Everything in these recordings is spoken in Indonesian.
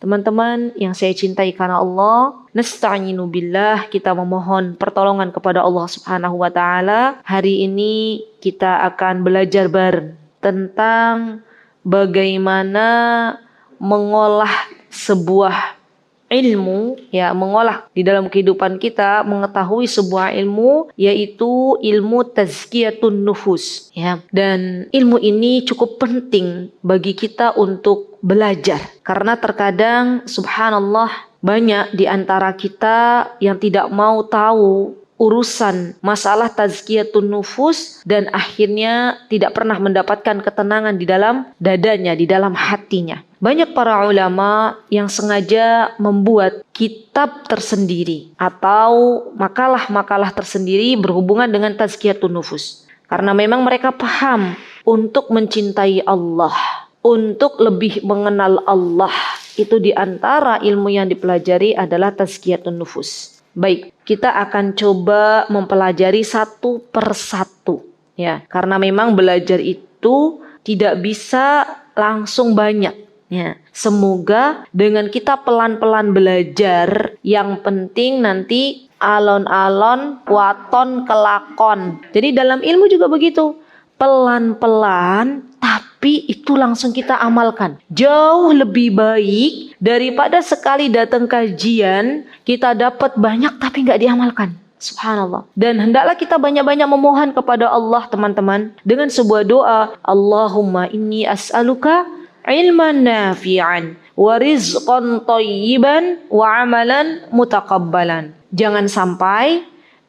Teman-teman yang saya cintai karena Allah, nasta'inu billah, kita memohon pertolongan kepada Allah Subhanahu wa taala. Hari ini kita akan belajar bareng tentang bagaimana mengolah sebuah ilmu, ya, mengolah di dalam kehidupan kita, mengetahui sebuah ilmu, yaitu ilmu tazkiyatun nufus, ya. Dan ilmu ini cukup penting bagi kita untuk belajar, karena terkadang subhanallah banyak di antara kita yang tidak mau tahu urusan masalah tazkiyatun nufus dan akhirnya tidak pernah mendapatkan ketenangan di dalam dadanya, di dalam hatinya. Banyak para ulama yang sengaja membuat kitab tersendiri atau makalah-makalah tersendiri berhubungan dengan tazkiyatun nufus, karena memang mereka paham untuk mencintai Allah, untuk lebih mengenal Allah. Itu di antara ilmu yang dipelajari adalah tazkiyatun nufus. Baik, kita akan coba mempelajari satu persatu, ya, karena memang belajar itu tidak bisa langsung banyak. Ya, semoga dengan kita pelan-pelan belajar, yang penting nanti alon-alon waton kelakon. Jadi dalam ilmu juga begitu, pelan-pelan tapi itu langsung kita amalkan. Jauh lebih baik daripada sekali datang kajian kita dapat banyak tapi nggak diamalkan. Subhanallah. Dan hendaklah kita banyak-banyak memohon kepada Allah, teman-teman, dengan sebuah doa, Allahumma inni as'aluka ilman nafi'an wa rizqan thayyiban wa amalan mutaqabbalan. Jangan sampai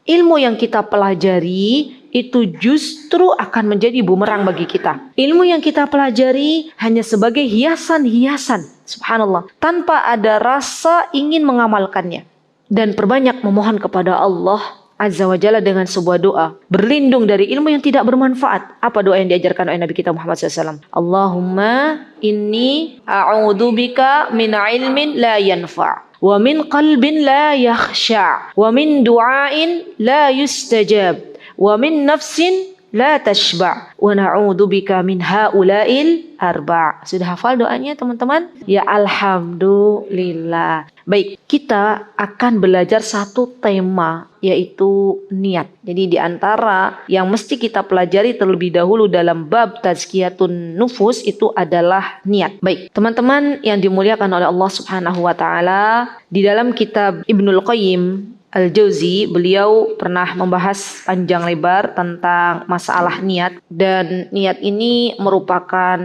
ilmu yang kita pelajari itu justru akan menjadi bumerang bagi kita. Ilmu yang kita pelajari hanya sebagai hiasan-hiasan, subhanallah, tanpa ada rasa ingin mengamalkannya. Dan perbanyak memohon kepada Allah Azza wa Jalla dengan sebuah doa, berlindung dari ilmu yang tidak bermanfaat. Apa doa yang diajarkan oleh Nabi kita Muhammad SAW? Allahumma inni a'udzubika min ilmin la yanfa' wa min qalbin la yakhsha' wa min du'ain la yustajab wa min nafsin la tashba' wa na'udzubika min haula'il arba'. Sudah hafal doanya, teman-teman? Ya, alhamdulillah. Baik, kita akan belajar satu tema, yaitu niat. Jadi di antara yang mesti kita pelajari terlebih dahulu dalam bab tazkiyatun nufus itu adalah niat. Baik, teman-teman yang dimuliakan oleh Allah Subhanahu wa taala, di dalam kitab Ibnul Qayyim Al-Jauzi, beliau pernah membahas panjang lebar tentang masalah niat, dan niat ini merupakan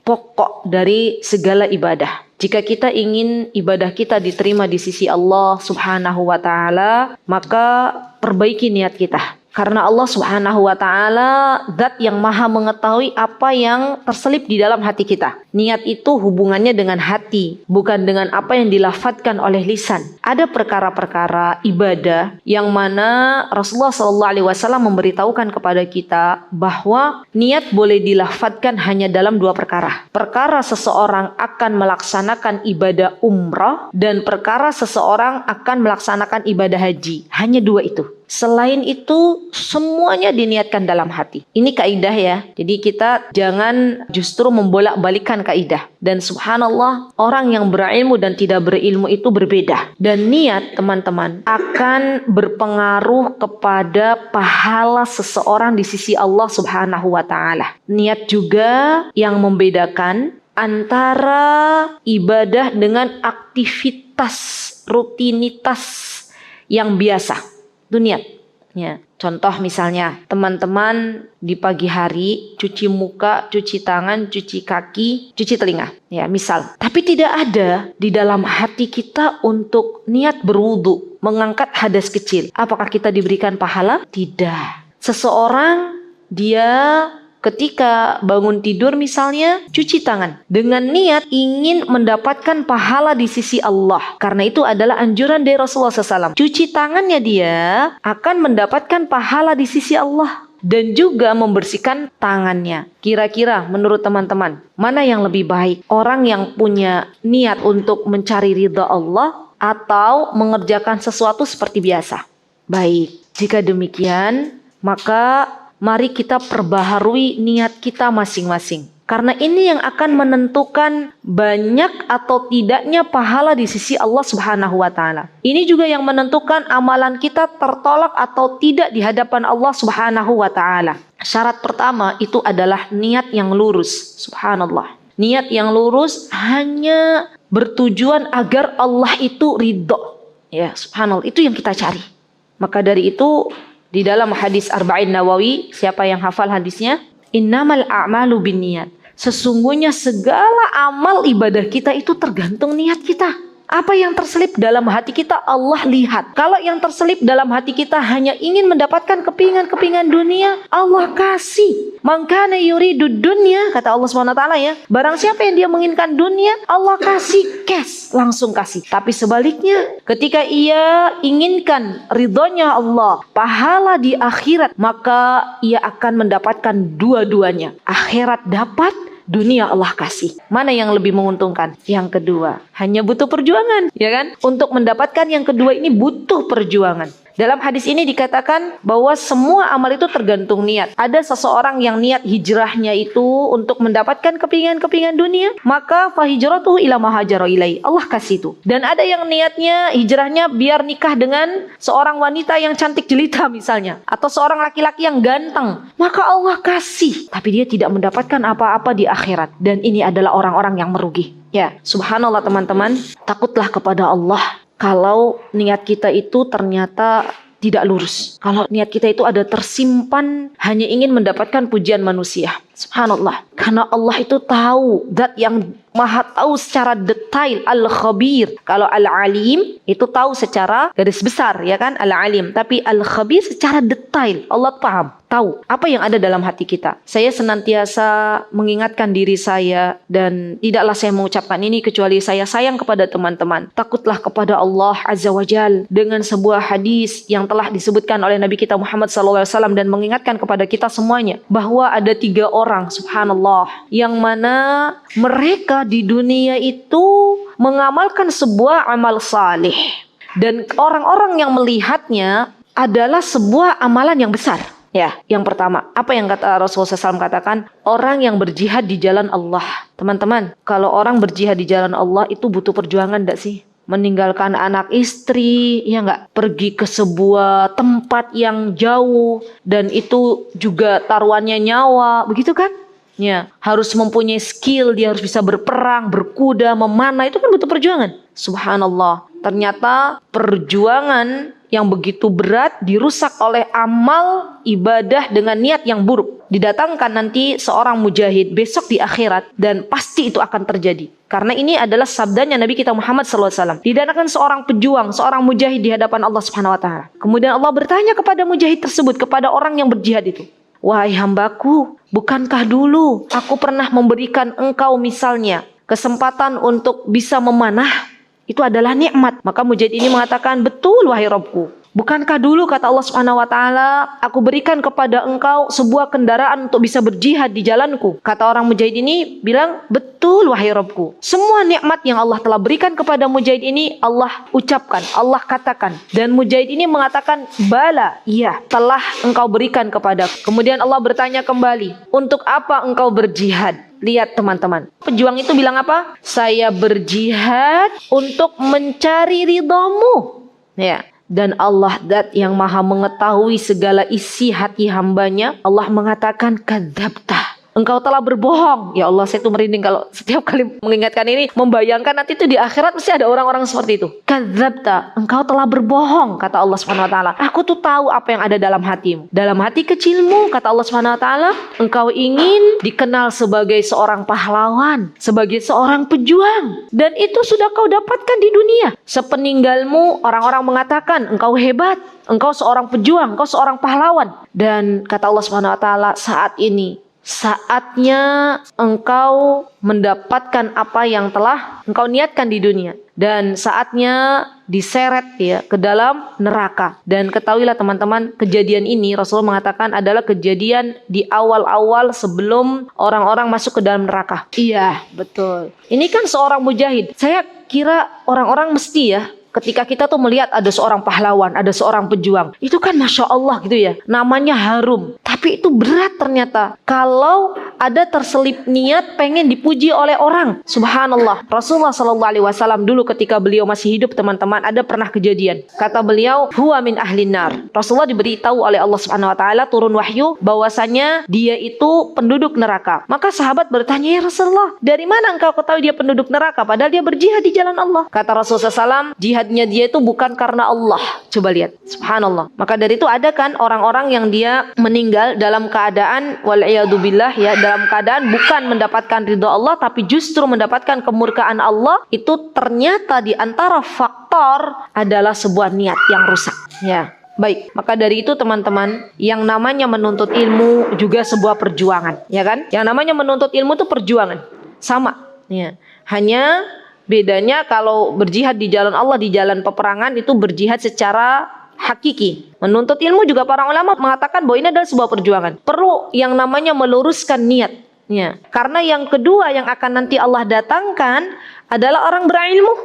pokok dari segala ibadah. Jika kita ingin ibadah kita diterima di sisi Allah Subhanahu wa taala, maka perbaiki niat kita. Karena Allah Subhanahu wa taala zat yang maha mengetahui apa yang terselip di dalam hati kita. Niat itu hubungannya dengan hati, bukan dengan apa yang dilafadzkan oleh lisan. Ada perkara-perkara ibadah yang mana Rasulullah SAW memberitahukan kepada kita bahwa niat boleh dilafadzkan hanya dalam dua perkara. Perkara seseorang akan melaksanakan ibadah umrah dan perkara seseorang akan melaksanakan ibadah haji. Hanya dua itu. Selain itu semuanya diniatkan dalam hati. Ini kaidah ya. Jadi kita jangan justru membolak-balikan kaidah. Dan subhanallah, orang yang berilmu dan tidak berilmu itu berbeda. Dan niat, teman-teman, akan berpengaruh kepada pahala seseorang di sisi Allah Subhanahu wa taala. Niat juga yang membedakan antara ibadah dengan aktivitas rutinitas yang biasa. Itu niat. Ya. Contoh misalnya, teman-teman di pagi hari cuci muka, cuci tangan, cuci kaki, cuci telinga. Ya, misal. Tapi tidak ada di dalam hati kita untuk niat berwudu, mengangkat hadas kecil. Apakah kita diberikan pahala? Tidak. Seseorang dia ketika bangun tidur misalnya, cuci tangan dengan niat ingin mendapatkan pahala di sisi Allah. Karena itu adalah anjuran dari Rasulullah SAW. Cuci tangannya dia akan mendapatkan pahala di sisi Allah. Dan juga membersihkan tangannya. Kira-kira menurut teman-teman, mana yang lebih baik? Orang yang punya niat untuk mencari ridha Allah atau mengerjakan sesuatu seperti biasa? Baik, jika demikian, maka mari kita perbaharui niat kita masing-masing. Karena ini yang akan menentukan banyak atau tidaknya pahala di sisi Allah Subhanahu wa taala. Ini juga yang menentukan amalan kita tertolak atau tidak di hadapan Allah Subhanahu wa taala. Syarat pertama itu adalah niat yang lurus. Subhanallah. Niat yang lurus hanya bertujuan agar Allah itu ridho. Ya, subhanallah, itu yang kita cari. Maka dari itu di dalam hadis Arba'in Nawawi, siapa yang hafal hadisnya? Innamal a'malu binniyat. Sesungguhnya segala amal ibadah kita itu tergantung niat kita. Apa yang terselip dalam hati kita Allah lihat. Kalau yang terselip dalam hati kita hanya ingin mendapatkan kepingan-kepingan dunia, Allah kasih. Man kana yuridu dunya, kata Allah SWT ya. Barang siapa yang dia menginginkan dunia, Allah kasih cash, langsung kasih. Tapi sebaliknya, ketika ia inginkan ridhonya Allah, pahala di akhirat, maka ia akan mendapatkan dua-duanya. Akhirat dapat, dunia Allah kasih. Mana yang lebih menguntungkan? Yang kedua. Hanya butuh perjuangan, ya kan? Untuk mendapatkan yang kedua ini butuh perjuangan. Dalam hadis ini dikatakan bahwa semua amal itu tergantung niat. Ada seseorang yang niat hijrahnya itu untuk mendapatkan kepingan-kepingan dunia, maka fahijratuhu ila ma hajara ilai. Allah kasih itu. Dan ada yang niatnya hijrahnya biar nikah dengan seorang wanita yang cantik jelita misalnya, atau seorang laki-laki yang ganteng, maka Allah kasih. Tapi dia tidak mendapatkan apa-apa di akhirat. Dan ini adalah orang-orang yang merugi. Ya, subhanallah teman-teman, takutlah kepada Allah. Kalau niat kita itu ternyata tidak lurus. Kalau niat kita itu ada tersimpan hanya ingin mendapatkan pujian manusia. Subhanallah. Karena Allah itu tahu, zat yang maha tahu secara detail, al-khabir. Kalau al-alim itu tahu secara garis besar, ya kan, al-alim. Tapi al-khabir secara detail. Allah paham, tahu apa yang ada dalam hati kita. Saya senantiasa mengingatkan diri saya, dan tidaklah saya mengucapkan ini kecuali saya sayang kepada teman-teman. Takutlah kepada Allah Azza wa Jal dengan sebuah hadis yang telah disebutkan oleh Nabi kita Muhammad SAW dan mengingatkan kepada kita semuanya bahwa ada 3 orang, subhanallah, yang mana mereka di dunia itu mengamalkan sebuah amal saleh, dan orang-orang yang melihatnya adalah sebuah amalan yang besar. Ya, yang pertama, apa yang kata Rasulullah SAW katakan? Orang yang berjihad di jalan Allah. Teman-teman, kalau orang berjihad di jalan Allah itu butuh perjuangan enggak sih? Meninggalkan anak istri, ya enggak? Pergi ke sebuah tempat yang jauh, dan itu juga taruhannya nyawa, begitu kan? Ya, harus mempunyai skill, dia harus bisa berperang, berkuda, memanah, itu kan butuh perjuangan. Subhanallah, ternyata perjuangan yang begitu berat dirusak oleh amal ibadah dengan niat yang buruk. Didatangkan nanti seorang mujahid besok di akhirat, dan pasti itu akan terjadi. Karena ini adalah sabdanya Nabi kita Muhammad SAW. Didatangkan seorang pejuang, seorang mujahid di hadapan Allah Subhanahu wa taala. Kemudian Allah bertanya kepada mujahid tersebut, kepada orang yang berjihad itu, "Wahai hambaku, bukankah dulu aku pernah memberikan engkau misalnya kesempatan untuk bisa memanah? Itu adalah nikmat." Maka mujahid ini mengatakan, "Betul wahai Rabbku. Bukankah dulu," kata Allah Subhanahu wa taala, "aku berikan kepada engkau sebuah kendaraan untuk bisa berjihad di jalanku?" Kata orang mujahid ini bilang, "Betul wahai Rabbku." Semua nikmat yang Allah telah berikan kepada mujahid ini Allah ucapkan, Allah katakan. Dan mujahid ini mengatakan, "Bala, iya, telah engkau berikan kepada." Kemudian Allah bertanya kembali, "Untuk apa engkau berjihad?" Lihat teman-teman, pejuang itu bilang apa? "Saya berjihad untuk mencari ridhamu." Ya. Dan Allah, zat yang maha mengetahui segala isi hati hambanya, Allah mengatakan, "Kadzabta, engkau telah berbohong." Ya Allah, saya tuh merinding kalau setiap kali mengingatkan ini, membayangkan nanti itu di akhirat mesti ada orang-orang seperti itu. "Kadzabta, engkau telah berbohong," kata Allah Subhanahu wa taala. "Aku tuh tahu apa yang ada dalam hatimu. Dalam hati kecilmu," kata Allah Subhanahu wa taala, "engkau ingin dikenal sebagai seorang pahlawan, sebagai seorang pejuang, dan itu sudah kau dapatkan di dunia. Sepeninggalmu orang-orang mengatakan engkau hebat, engkau seorang pejuang, engkau seorang pahlawan." Dan kata Allah Subhanahu wa taala, "Saat ini saatnya engkau mendapatkan apa yang telah engkau niatkan di dunia, dan saatnya diseret ya ke dalam neraka." Dan ketahuilah teman-teman, kejadian ini Rasulullah mengatakan adalah kejadian di awal-awal sebelum orang-orang masuk ke dalam neraka. Iya, betul. Ini kan seorang mujahid. Saya kira orang-orang mesti ya, ketika kita tuh melihat ada seorang pahlawan, ada seorang pejuang, itu kan Masya Allah gitu ya, namanya harum. Tapi Tapi itu berat ternyata. Kalau ada terselip niat pengen dipuji oleh orang. Subhanallah. Rasulullah SAW dulu ketika beliau masih hidup, teman-teman, ada pernah kejadian. Kata beliau, huwa min ahlin nar. Rasulullah diberitahu oleh Allah Subhanahu wa taala, turun wahyu bahwasanya dia itu penduduk neraka. Maka sahabat bertanya, ya Rasulullah, dari mana engkau ketahui dia penduduk neraka padahal dia berjihad di jalan Allah? Kata Rasulullah SAW, jihadnya dia itu bukan karena Allah. Coba lihat, subhanallah. Maka dari itu ada kan orang-orang yang dia meninggal dalam keadaan wal'iyadzubillah, ya, dalam keadaan bukan mendapatkan ridha Allah tapi justru mendapatkan kemurkaan Allah. Itu ternyata di antara faktor adalah sebuah niat yang rusak, ya. Baik, maka dari itu teman-teman, yang namanya menuntut ilmu juga sebuah perjuangan, ya kan? Yang namanya menuntut ilmu itu perjuangan, sama, ya. Hanya bedanya kalau berjihad di jalan Allah, di jalan peperangan, itu berjihad secara hakiki. Menuntut ilmu juga para ulama mengatakan bahwa ini adalah sebuah perjuangan. Perlu yang namanya meluruskan niat, ya. Karena yang kedua yang akan nanti Allah datangkan adalah orang berilmu.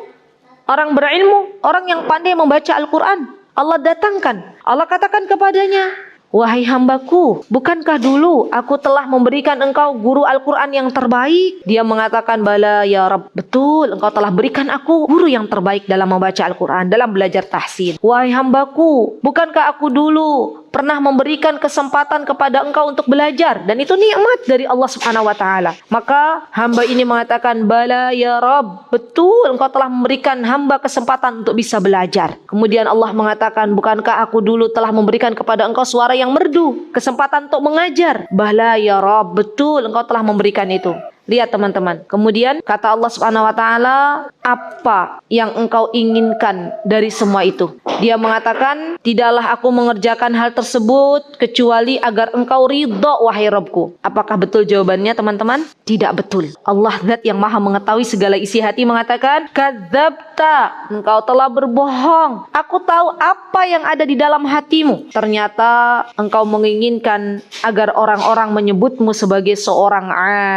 Orang berilmu, orang yang pandai membaca Al-Quran. Allah datangkan. Allah katakan kepadanya, wahai hambaku, bukankah dulu aku telah memberikan engkau guru Al-Quran yang terbaik? Dia mengatakan, bala ya Rabb, betul, engkau telah berikan aku guru yang terbaik dalam membaca Al-Quran, dalam belajar tahsin. Wahai hambaku, bukankah aku dulu pernah memberikan kesempatan kepada engkau untuk belajar, dan itu nikmat dari Allah Subhanahu wa taala. Maka hamba ini mengatakan, bala ya Rabb, betul, engkau telah memberikan hamba kesempatan untuk bisa belajar. Kemudian Allah mengatakan, bukankah aku dulu telah memberikan kepada engkau suara yang merdu, kesempatan untuk mengajar? Bala ya Rabb, betul, engkau telah memberikan itu. Lihat teman-teman. Kemudian kata Allah Subhanahu wa taala, apa yang engkau inginkan dari semua itu? Dia mengatakan, tidaklah aku mengerjakan hal tersebut kecuali agar engkau ridha, wahai Rabbku. Apakah betul jawabannya teman-teman? Tidak betul. Allah Zat yang maha mengetahui segala isi hati mengatakan, kadzabta, engkau telah berbohong. Aku tahu apa yang ada di dalam hatimu. Ternyata engkau menginginkan agar orang-orang menyebutmu sebagai seorang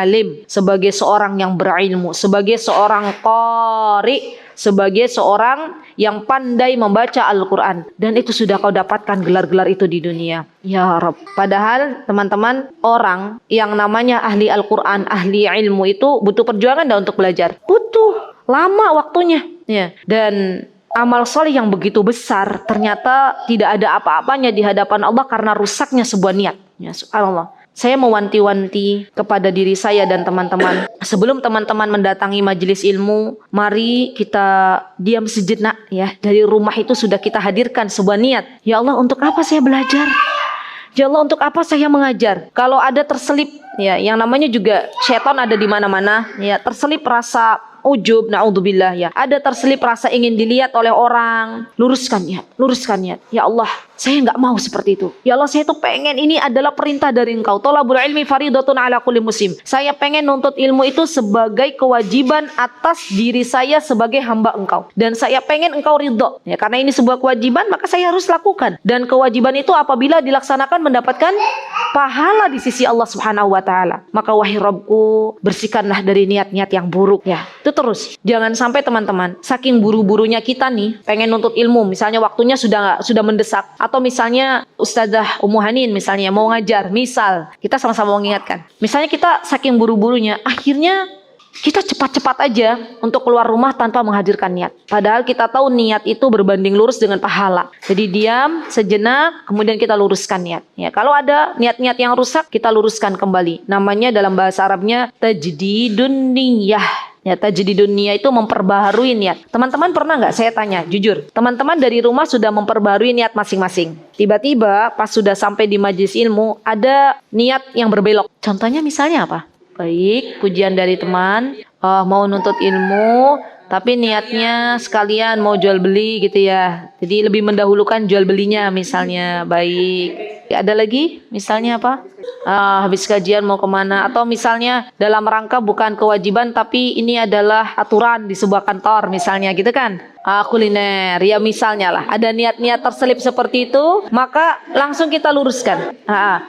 alim, sebagai seorang yang berilmu, sebagai seorang qari, sebagai seorang yang pandai membaca Al-Quran. Dan itu sudah kau dapatkan gelar-gelar itu di dunia, ya Rabb. Padahal teman-teman, orang yang namanya ahli Al-Quran, ahli ilmu itu butuh perjuangan dah untuk belajar. Butuh lama waktunya, ya. Dan amal soleh yang begitu besar ternyata tidak ada apa-apanya di hadapan Allah karena rusaknya sebuah niat, ya, subhanallah. Saya mewanti-wanti kepada diri saya dan teman-teman, sebelum teman-teman mendatangi majelis ilmu, mari kita diam sejenak, ya. Dari rumah itu sudah kita hadirkan sebuah niat. Ya Allah, untuk apa saya belajar? Ya Allah, untuk apa saya mengajar? Kalau ada terselip, ya, yang namanya juga setan ada di mana-mana, ya, terselip rasa ujub, naudzubillah, ya. Ada terselip rasa ingin dilihat oleh orang. Luruskan niat, luruskan niat. Ya Allah, saya nggak mau seperti itu. Ya Allah, saya tuh pengen, ini adalah perintah dari engkau. Thalabul ilmi faridatun ala kulli muslim. Saya pengen nuntut ilmu itu sebagai kewajiban atas diri saya sebagai hamba engkau. Dan saya pengen engkau ridho. Ya, karena ini sebuah kewajiban, maka saya harus lakukan. Dan kewajiban itu apabila dilaksanakan mendapatkan pahala di sisi Allah Subhanahu wa taala. Maka wahai Rabbku, bersihkanlah dari niat-niat yang buruk, ya. Itu terus. Jangan sampai teman-teman, saking buru-burunya kita nih pengen nuntut ilmu, misalnya waktunya sudah mendesak, atau misalnya Ustazah Ummu Hanin misalnya mau ngajar, misal kita sama-sama mengingatkan, misalnya kita saking buru-burunya akhirnya kita cepat-cepat aja untuk keluar rumah tanpa menghadirkan niat. Padahal kita tahu niat itu berbanding lurus dengan pahala. Jadi diam sejenak, kemudian kita luruskan niat. Ya, kalau ada niat-niat yang rusak, kita luruskan kembali. Namanya dalam bahasa Arabnya tajdidun niyah. Ya, tajdidun niyah itu memperbaharui niat. Teman-teman pernah nggak, saya tanya jujur, teman-teman dari rumah sudah memperbaharui niat masing-masing. Tiba-tiba pas sudah sampai di majelis ilmu ada niat yang berbelok. Contohnya misalnya apa? Baik, pujian dari teman, mau nuntut ilmu, tapi niatnya sekalian mau jual beli gitu ya. Jadi lebih mendahulukan jual belinya misalnya. Baik. Ada lagi misalnya apa? Habis kajian mau kemana? Atau misalnya dalam rangka bukan kewajiban tapi ini adalah aturan di sebuah kantor misalnya gitu kan. Kuliner ya misalnya lah. Ada niat-niat terselip seperti itu, maka langsung kita luruskan.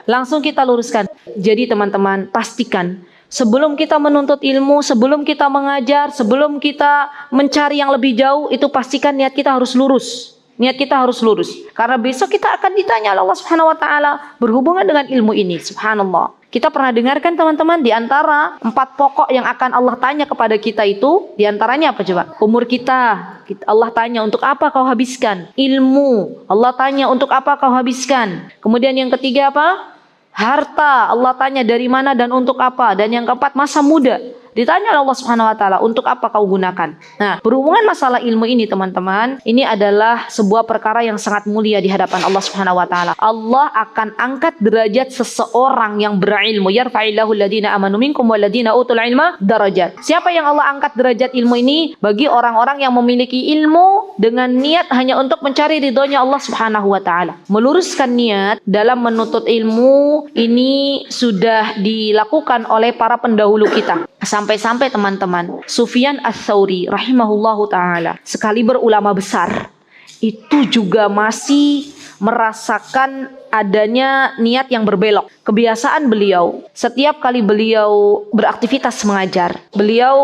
Langsung kita luruskan. Jadi teman-teman pastikan sebelum kita menuntut ilmu, sebelum kita mengajar, sebelum kita mencari yang lebih jauh, itu pastikan niat kita harus lurus. Niat kita harus lurus. Karena besok kita akan ditanya oleh Allah Subhanahu wa taala berhubungan dengan ilmu ini. Subhanallah. Kita pernah dengarkan teman-teman, di antara 4 pokok yang akan Allah tanya kepada kita itu, di antaranya apa coba? Umur kita. Allah tanya untuk apa kau habiskan? Ilmu. Allah tanya untuk apa kau habiskan? Kemudian yang ketiga apa? Harta. Allah tanya dari mana dan untuk apa? Dan yang keempat masa muda. Ditanya oleh Allah Subhanahu wa taala, untuk apa kau gunakan? Nah, berhubungan masalah ilmu ini teman-teman, ini adalah sebuah perkara yang sangat mulia di hadapan Allah Subhanahu wa taala. Allah akan angkat derajat seseorang yang berilmu. Yarfa'illahu alladziina aamanu minkum walladziina utul ilma darajat. Siapa yang Allah angkat derajat ilmu ini? Bagi orang-orang yang memiliki ilmu dengan niat hanya untuk mencari ridhonya Allah Subhanahu wa taala. Meluruskan niat dalam menuntut ilmu ini sudah dilakukan oleh para pendahulu kita. Sampai-sampai teman-teman, Sufyan Ats-Tsauri rahimahullahu taala, sekaliber ulama besar, itu juga masih merasakan adanya niat yang berbelok. Kebiasaan beliau, setiap kali beliau beraktivitas mengajar,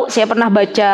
saya pernah baca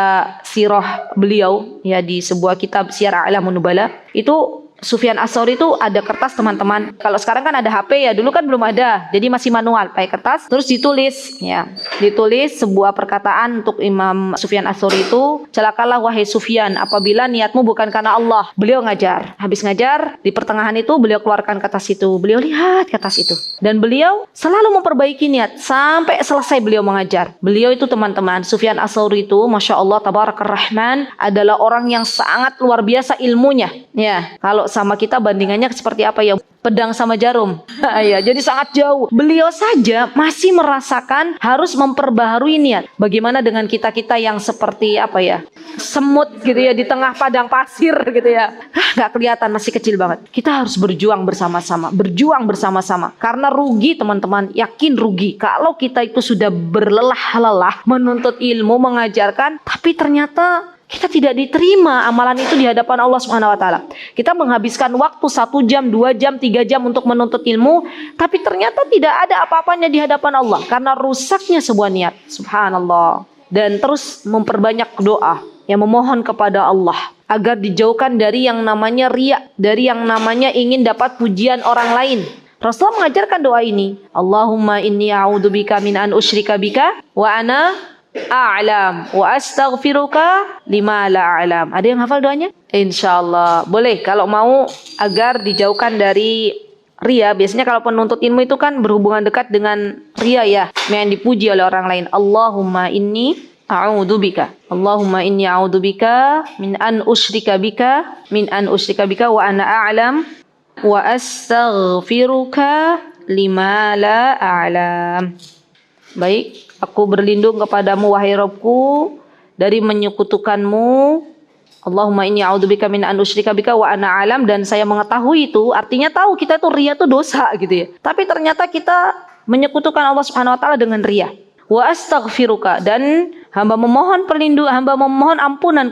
sirah beliau ya di sebuah kitab Syiar A'lamun Nubala, itu Sufyan Ats-Tsauri itu ada kertas teman-teman. Kalau sekarang kan ada HP ya, dulu kan belum ada. Jadi masih manual, pakai kertas terus ditulis ya. Ditulis sebuah perkataan untuk Imam Sufyan Ats-Tsauri itu, "Celakalah wahai Sufyan apabila niatmu bukan karena Allah." Beliau ngajar. Habis ngajar, di pertengahan itu beliau keluarkan kertas itu. Beliau lihat kertas itu. Dan beliau selalu memperbaiki niat sampai selesai beliau mengajar. Beliau itu teman-teman, Sufyan Ats-Tsauri itu Masya Allah Tabarakar Rahman, adalah orang yang sangat luar biasa ilmunya. Ya, kalau sama kita bandingannya seperti apa ya? Pedang sama jarum. Ya, jadi sangat jauh. Beliau saja masih merasakan harus memperbaharui niat. Bagaimana dengan kita-kita yang seperti apa ya? Semut gitu ya di tengah padang pasir gitu ya. Nggak kelihatan, masih kecil banget. Kita harus berjuang bersama-sama. Berjuang bersama-sama. Karena rugi teman-teman, yakin rugi. Kalau kita itu sudah berlelah-lelah menuntut ilmu, mengajarkan, tapi ternyata kita tidak diterima amalan itu di hadapan Allah Subhanahu wa taala. Kita menghabiskan waktu 1 jam, 2 jam, 3 jam untuk menuntut ilmu, tapi ternyata tidak ada apa-apanya di hadapan Allah karena rusaknya sebuah niat. Subhanallah. Dan terus memperbanyak doa yang memohon kepada Allah agar dijauhkan dari yang namanya riya, dari yang namanya ingin dapat pujian orang lain. Rasulullah mengajarkan doa ini. Allahumma inni a'udzubika min an usyrika bika wa ana a'lam wa astaghfiruka lima la a'lam. Ada yang hafal doanya? Insyaallah. Boleh kalau mau agar dijauhkan dari ria. Biasanya kalau penuntut ilmu itu kan berhubungan dekat dengan ria ya, yang dipuji oleh orang lain. Allahumma inni a'udzubika. Allahumma inni a'udzubika min an usyrika bika wa ana a'lam wa astaghfiruka lima la a'lam. Baik, aku berlindung kepadamu wahai Rabbku dari menyekutukanmu. Allahumma inni a'udzubika min an usyrika bika wa ana alam, dan saya mengetahui itu artinya tahu kita itu riya itu dosa gitu ya. Tapi ternyata kita menyekutukan Allah Subhanahu wa taala dengan riya. Wa astaghfiruka, dan hamba memohon ampunan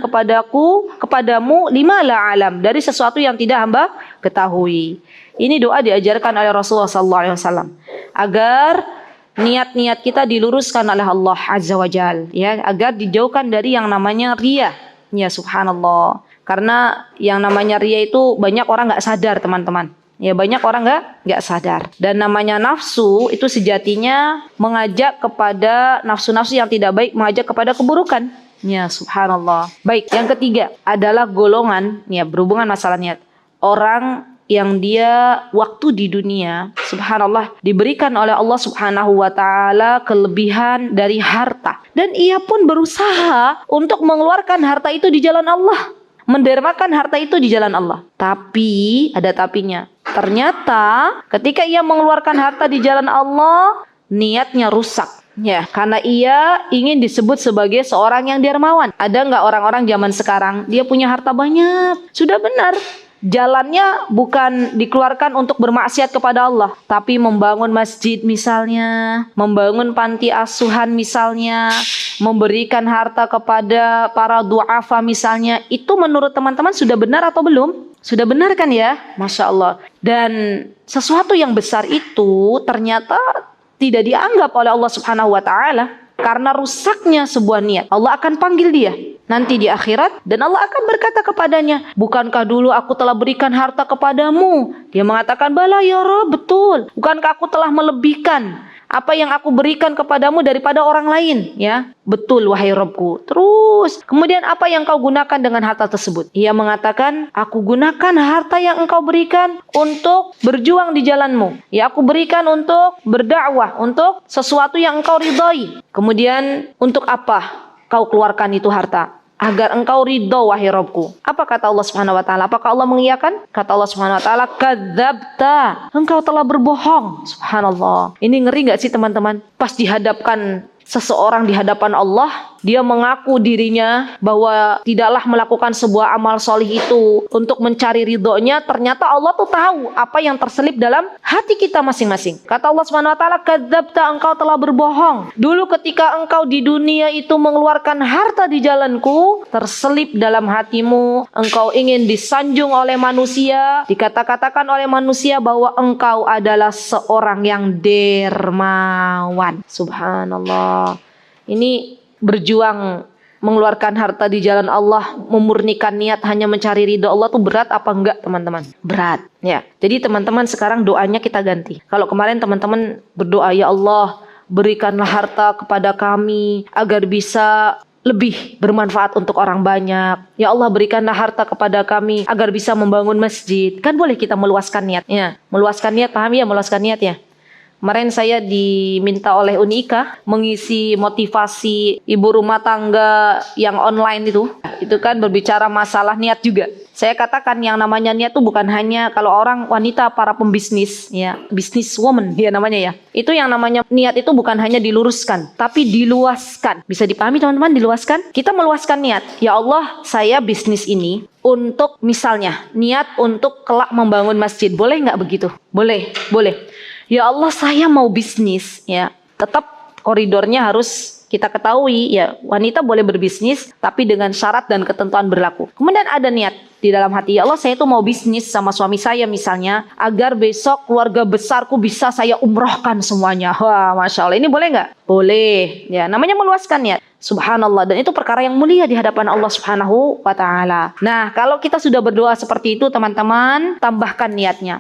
kepadamu lima la alam, dari sesuatu yang tidak hamba ketahui. Ini doa diajarkan oleh Rasulullah sallallahu alaihi wasallam agar niat-niat kita diluruskan oleh Allah Azza wa Jal, ya, agar dijauhkan dari yang namanya riya. Ya, subhanallah. Karena yang namanya riya itu banyak orang nggak sadar, teman-teman. Ya, banyak orang nggak sadar. Dan namanya nafsu itu sejatinya mengajak kepada nafsu-nafsu yang tidak baik, mengajak kepada keburukan. Ya, subhanallah. Baik, yang ketiga adalah golongan, ya, berhubungan masalah niat. Orang yang dia waktu di dunia, subhanallah, diberikan oleh Allah Subhanahu wa taala kelebihan dari harta, dan ia pun berusaha untuk mengeluarkan harta itu di jalan Allah, mendermakan harta itu di jalan Allah. Tapi ada tapinya. Ternyata ketika ia mengeluarkan harta di jalan Allah, niatnya rusak. Ya, karena ia ingin disebut sebagai seorang yang dermawan. Ada nggak orang-orang zaman sekarang, dia punya harta banyak, sudah benar, jalannya bukan dikeluarkan untuk bermaksiat kepada Allah, tapi membangun masjid misalnya, membangun panti asuhan misalnya, memberikan harta kepada para du'afa misalnya. Itu menurut teman-teman sudah benar atau belum? Sudah benar kan ya? Masya Allah. Dan sesuatu yang besar itu ternyata tidak dianggap oleh Allah Subhanahu wa ta'ala karena rusaknya sebuah niat. Allah akan panggil dia. nanti di akhirat, dan Allah akan berkata kepadanya, bukankah dulu aku telah berikan harta kepadamu? Dia mengatakan, bala ya Rabb, betul. Bukankah aku telah melebihkan apa yang aku berikan kepadamu daripada orang lain? Ya, betul wahai Rabbku. Terus, kemudian apa yang kau gunakan dengan harta tersebut? Ia mengatakan, aku gunakan harta yang engkau berikan untuk berjuang di jalanmu. Ya, aku berikan untuk berdakwah, untuk sesuatu yang engkau ridhai. Kemudian, untuk apa kau keluarkan itu harta? Agar engkau ridho wahai Rabbku. Apa kata Allah Subhanahu wa taala? Apakah Allah mengiyakan? Kata Allah Subhanahu wa taala, kadzabta. Engkau telah berbohong. Subhanallah. Ini ngeri enggak sih teman-teman? Pas dihadapkan seseorang di hadapan Allah, dia mengaku dirinya bahwa tidaklah melakukan sebuah amal solih itu untuk mencari ridhonya. Ternyata Allah tuh tahu apa yang terselip dalam hati kita masing-masing. Kata Allah Subhanahu wa taala, kadzabta, engkau telah berbohong. Dulu ketika engkau di dunia itu mengeluarkan harta di jalanku, terselip dalam hatimu, engkau ingin disanjung oleh manusia, dikata-katakan oleh manusia bahwa engkau adalah seorang yang dermawan. Subhanallah. Ini berjuang mengeluarkan harta di jalan Allah, memurnikan niat hanya mencari ridho Allah tuh berat apa enggak teman-teman? Berat ya. Jadi teman-teman sekarang doanya kita ganti. Kalau kemarin teman-teman berdoa, ya Allah berikanlah harta kepada kami agar bisa lebih bermanfaat untuk orang banyak. Ya Allah berikanlah harta kepada kami agar bisa membangun masjid. Kan boleh kita meluaskan niatnya. Meluaskan niat, paham ya meluaskan niat ya? Kemarin saya diminta oleh Unika mengisi motivasi ibu rumah tangga yang online itu. Itu kan berbicara masalah niat juga. Saya katakan yang namanya niat itu bukan hanya kalau orang wanita para pembisnis ya, business woman ya namanya ya. Itu yang namanya niat itu bukan hanya diluruskan, tapi diluaskan. Bisa dipahami teman-teman, diluaskan? Kita meluaskan niat. Ya Allah, saya bisnis ini untuk misalnya niat untuk kelak membangun masjid. Boleh nggak begitu? Boleh, boleh. Ya Allah, saya mau bisnis ya. Tetap koridornya harus kita ketahui ya. Wanita boleh berbisnis tapi dengan syarat dan ketentuan berlaku. Kemudian ada niat di dalam hati, ya Allah saya tuh mau bisnis sama suami saya misalnya, agar besok keluarga besarku bisa saya umrohkan semuanya. Wah, Masya Allah, ini boleh nggak? Boleh ya, namanya meluaskan niat. Subhanallah, dan itu perkara yang mulia di hadapan Allah Subhanahu wa ta'ala. Nah, kalau kita sudah berdoa seperti itu teman-teman, tambahkan niatnya.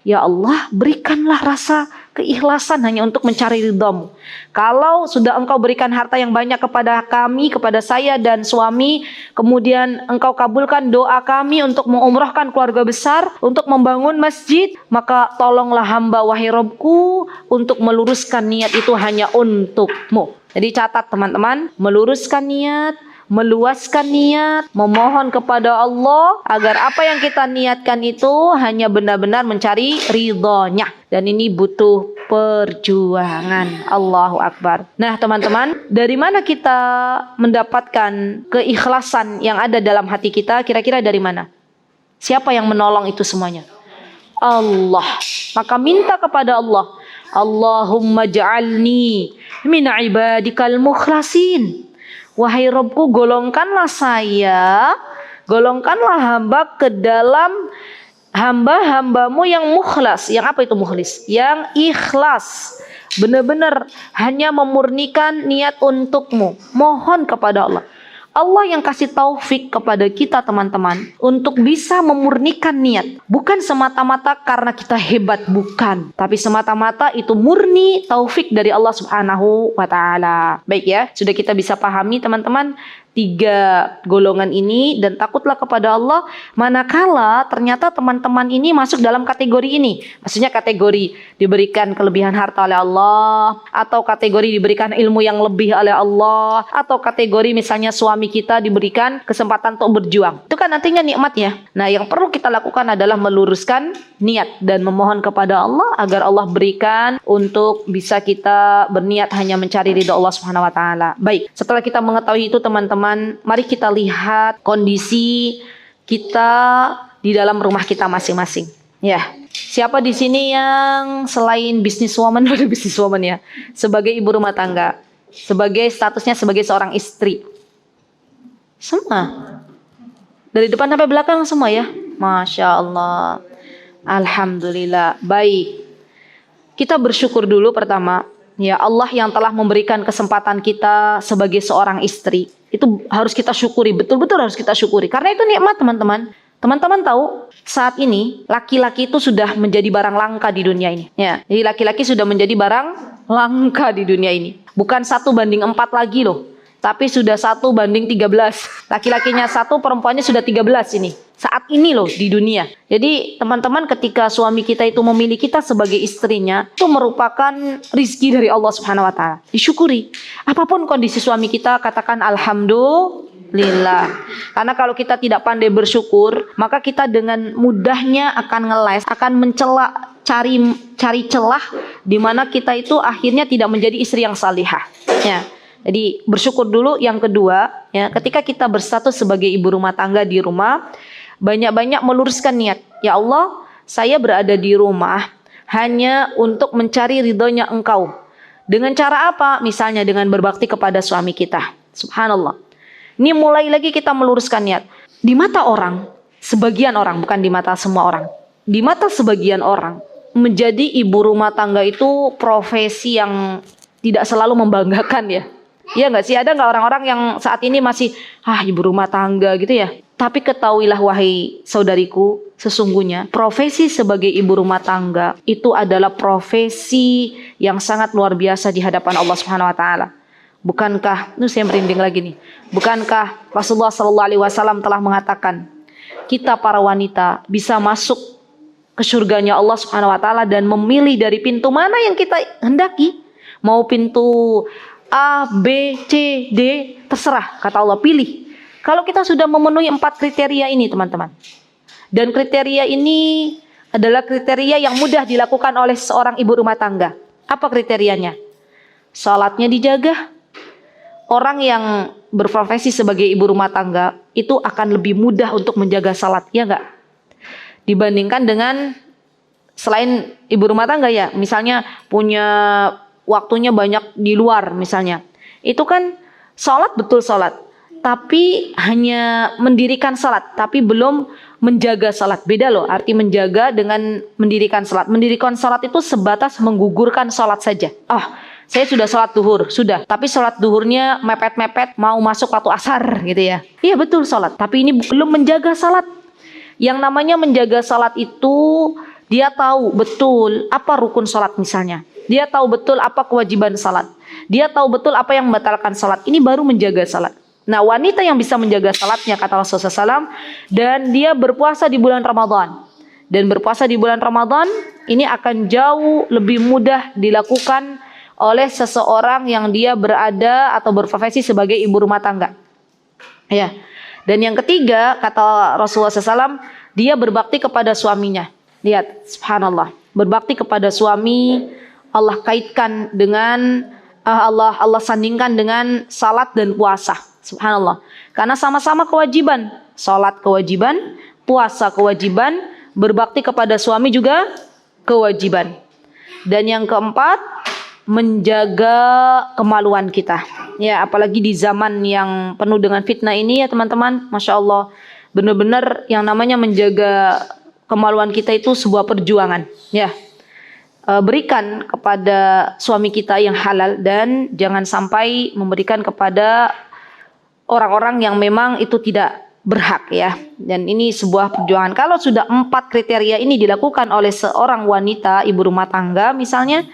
Ya Allah, berikanlah rasa keikhlasan hanya untuk mencari ridhamu. Kalau sudah engkau berikan harta yang banyak kepada kami, kepada saya dan suami, kemudian engkau kabulkan doa kami untuk mengumrahkan keluarga besar, untuk membangun masjid, maka tolonglah hamba wahai Rabbku untuk meluruskan niat itu hanya untukmu. Jadi catat teman-teman, meluruskan niat, meluaskan niat, memohon kepada Allah agar apa yang kita niatkan itu hanya benar-benar mencari ridhonya. Dan ini butuh perjuangan. Allahu Akbar. Nah teman-teman, dari mana kita mendapatkan keikhlasan yang ada dalam hati kita? Kira-kira dari mana? Siapa yang menolong itu semuanya? Allah. Maka minta kepada Allah, Allahumma ja'alni min ibadikal mukhlasin. Wahai Rabbku, golongkanlah saya, golongkanlah hamba ke dalam hamba-hambamu yang mukhlas. Yang apa itu mukhlis? Yang ikhlas. Benar-benar hanya memurnikan niat untukmu. Mohon kepada Allah. Allah yang kasih taufik kepada kita teman-teman untuk bisa memurnikan niat. Bukan semata-mata karena kita hebat, bukan. Tapi semata-mata itu murni taufik dari Allah Subhanahu wa ta'ala. Baik ya, sudah kita bisa pahami teman-teman 3 golongan ini, dan takutlah kepada Allah manakala ternyata teman-teman ini masuk dalam kategori ini. Maksudnya kategori diberikan kelebihan harta oleh Allah, atau kategori diberikan ilmu yang lebih oleh Allah, atau kategori misalnya suami kita diberikan kesempatan untuk berjuang. Itu kan nantinya nikmat ya. Nah, yang perlu kita lakukan adalah meluruskan niat dan memohon kepada Allah agar Allah berikan untuk bisa kita berniat hanya mencari ridha Allah Subhanahu wa taala. Baik, setelah kita mengetahui itu teman-teman, mari kita lihat kondisi kita di dalam rumah kita masing-masing. Ya, siapa di sini yang selain businesswoman pada businesswoman ya, sebagai ibu rumah tangga, sebagai statusnya sebagai seorang istri? Semua. Dari depan sampai belakang semua ya. Masya Allah. Alhamdulillah. Baik. Kita bersyukur dulu pertama. Ya, Allah yang telah memberikan kesempatan kita sebagai seorang istri, itu harus kita syukuri, betul-betul harus kita syukuri. Karena itu nikmat, teman-teman. Teman-teman tahu, saat ini laki-laki itu sudah menjadi barang langka di dunia ini. Ya, jadi laki-laki sudah menjadi barang langka di dunia ini. Bukan 1:4 lagi loh, tapi sudah 1:13. Laki-lakinya 1, perempuannya sudah 13 ini. Saat ini loh di dunia. Jadi teman-teman, ketika suami kita itu memilih kita sebagai istrinya, itu merupakan rizki dari Allah Subhanahu wa taala. Disyukuri. Apapun kondisi suami kita, katakan alhamdulillah. Karena kalau kita tidak pandai bersyukur, maka kita dengan mudahnya akan ngeles, akan mencela, cari celah di mana kita itu akhirnya tidak menjadi istri yang salihah. Ya. Jadi bersyukur dulu. Yang kedua, ya, ketika kita berstatus sebagai ibu rumah tangga di rumah, banyak-banyak meluruskan niat. Ya Allah, saya berada di rumah hanya untuk mencari ridhonya Engkau. Dengan cara apa? Misalnya dengan berbakti kepada suami kita. Subhanallah. Ini mulai lagi kita meluruskan niat. Di mata orang, sebagian orang, bukan di mata semua orang. Di mata sebagian orang, menjadi ibu rumah tangga itu profesi yang tidak selalu membanggakan ya. Iya nggak sih? Ada nggak orang-orang yang saat ini masih ibu rumah tangga gitu ya? Tapi ketahuilah wahai saudariku, sesungguhnya profesi sebagai ibu rumah tangga itu adalah profesi yang sangat luar biasa di hadapan Allah Subhanahu wa taala. Bukankah, ini saya merinding lagi nih. Bukankah Rasulullah sallallahu alaihi wasallam telah mengatakan, kita para wanita bisa masuk ke surganya Allah Subhanahu wa taala dan memilih dari pintu mana yang kita hendaki. Mau pintu A, B, C, D, terserah, kata Allah, pilih. Kalau kita sudah memenuhi 4 kriteria ini, teman-teman. Dan kriteria ini adalah kriteria yang mudah dilakukan oleh seorang ibu rumah tangga. Apa kriterianya? Salatnya dijaga. Orang yang berprofesi sebagai ibu rumah tangga itu akan lebih mudah untuk menjaga salat, ya enggak? Dibandingkan dengan selain ibu rumah tangga ya, misalnya punya waktunya banyak di luar misalnya. Itu kan salat, betul salat, tapi hanya mendirikan salat, tapi belum menjaga salat. Beda loh arti menjaga dengan mendirikan salat. Mendirikan salat itu sebatas menggugurkan salat saja. Saya sudah salat duhur, sudah. Tapi salat duhurnya mepet-mepet, mau masuk waktu asar gitu ya. Iya betul salat, tapi ini belum menjaga salat. Yang namanya menjaga salat itu, dia tahu betul apa rukun salat misalnya. Dia tahu betul apa kewajiban salat. Dia tahu betul apa yang membatalkan salat. Ini baru menjaga salat. Nah, wanita yang bisa menjaga salatnya, kata Rasulullah SAW, dan dia berpuasa di bulan Ramadan. Dan berpuasa di bulan Ramadan ini akan jauh lebih mudah dilakukan oleh seseorang yang dia berada atau berprofesi sebagai ibu rumah tangga. Ya. Dan yang ketiga, kata Rasulullah SAW, dia berbakti kepada suaminya. Lihat, subhanallah. Berbakti kepada suami, Allah kaitkan dengan Allah sandingkan dengan salat dan puasa. Subhanallah. Karena sama-sama kewajiban. Salat kewajiban, puasa kewajiban, berbakti kepada suami juga kewajiban. Dan yang keempat, menjaga kemaluan kita. Ya, apalagi di zaman yang penuh dengan fitnah ini ya teman-teman, Masya Allah, benar-benar yang namanya menjaga kemaluan kita itu sebuah perjuangan. Ya, berikan kepada suami kita yang halal dan jangan sampai memberikan kepada orang-orang yang memang itu tidak berhak ya. Dan ini sebuah perjuangan. Kalau sudah 4 kriteria ini dilakukan oleh seorang wanita ibu rumah tangga misalnya,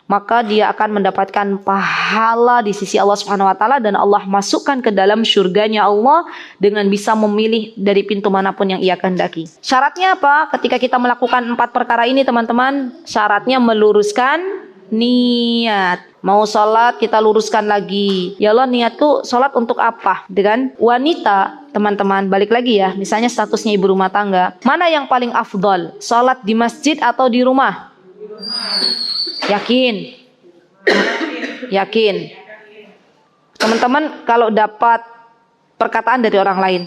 maka dia akan mendapatkan pahala di sisi Allah Subhanahu wa taala dan Allah masukkan ke dalam surganya Allah dengan bisa memilih dari pintu manapun yang ia kehendaki. Syaratnya apa? Ketika kita melakukan 4 perkara ini teman-teman, syaratnya meluruskan niat. Mau sholat kita luruskan lagi. Ya Allah, niatku sholat untuk apa? Dengan wanita teman-teman, balik lagi ya, misalnya statusnya ibu rumah tangga, mana yang paling afdol? Sholat di masjid atau di rumah? Yakin? Yakin? Teman-teman kalau dapat perkataan dari orang lain,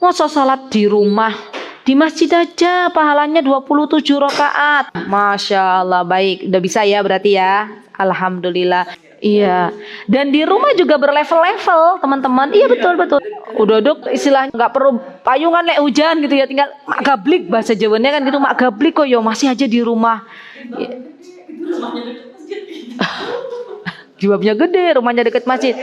masa sholat di rumah, di masjid aja pahalanya 27 rakaat. Masya Allah, baik, udah bisa ya berarti ya. Alhamdulillah. Iya. Dan di rumah juga berlevel-level teman-teman. Iya betul-betul. Udah dok istilahnya nggak perlu payungan lek hujan gitu ya, tinggal mak gablik bahasa Jawanya kan gitu, mak gablik kok yo masih aja di rumah. Jilbabnya gede, rumahnya dekat masjid.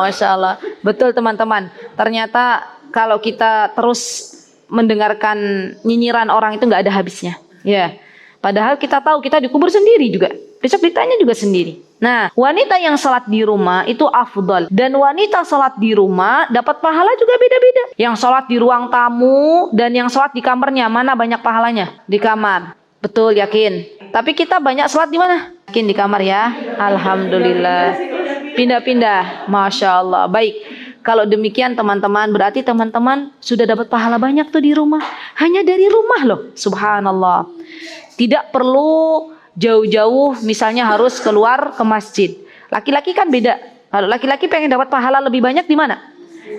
Masya Allah. Betul teman-teman. Ternyata kalau kita terus mendengarkan nyinyiran orang itu nggak ada habisnya. Ya. Padahal kita tahu kita dikubur sendiri juga. Besok ditanya juga sendiri. Nah, wanita yang salat di rumah itu afdal. Dan wanita salat di rumah dapat pahala juga beda-beda. Yang salat di ruang tamu dan yang salat di kamarnya, mana banyak pahalanya? Di kamar. Betul, yakin. Tapi kita banyak salat di mana? Yakin di kamar ya. Alhamdulillah. Pindah-pindah. Masya Allah. Baik. Kalau demikian teman-teman, berarti teman-teman sudah dapat pahala banyak tuh di rumah. Hanya dari rumah loh. Subhanallah. Tidak perlu jauh-jauh misalnya harus keluar ke masjid. Laki-laki kan beda. Kalau laki-laki pengen dapat pahala lebih banyak di mana?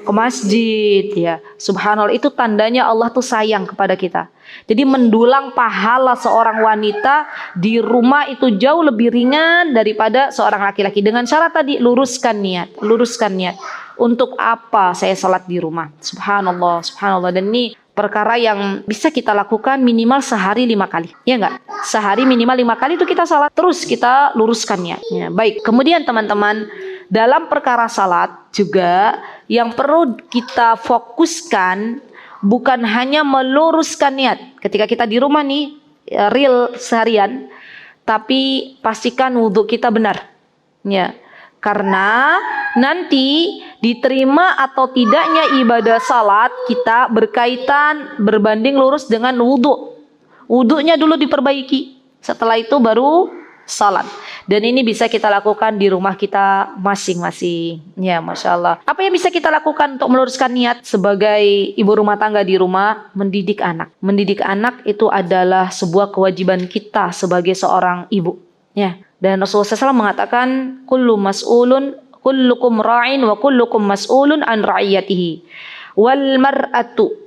Ke masjid ya. Subhanallah, itu tandanya Allah tuh sayang kepada kita. Jadi mendulang pahala seorang wanita di rumah itu jauh lebih ringan daripada seorang laki-laki. Dengan syarat tadi luruskan niat. Untuk apa saya salat di rumah? Subhanallah, subhanallah. Dan ini perkara yang bisa kita lakukan minimal sehari 5 kali. Ya enggak? Sehari minimal 5 kali itu kita salat. Terus kita luruskannya. Ya, baik. Kemudian teman-teman, dalam perkara salat juga yang perlu kita fokuskan bukan hanya meluruskan niat. Ketika kita di rumah nih, real seharian, tapi pastikan wudhu kita benar. Ya. Karena nanti diterima atau tidaknya ibadah salat kita berkaitan berbanding lurus dengan wudhu. Wudhunya dulu diperbaiki, setelah itu baru salat. Dan ini bisa kita lakukan di rumah kita masing-masing. Ya, Masya Allah. Apa yang bisa kita lakukan untuk meluruskan niat sebagai ibu rumah tangga di rumah? Mendidik anak. Mendidik anak itu adalah sebuah kewajiban kita sebagai seorang ibu. Ya. Dan Rasulullah SAW mengatakan, kullukum ra'in wa kullukum mas'ulun an ra'iyatihi. Wal mar'atu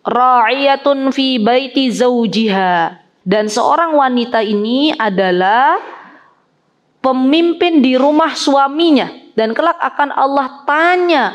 ra'iyatun fi baiti zawjiha. Dan seorang wanita ini adalah pemimpin di rumah suaminya. Dan kelak akan Allah tanya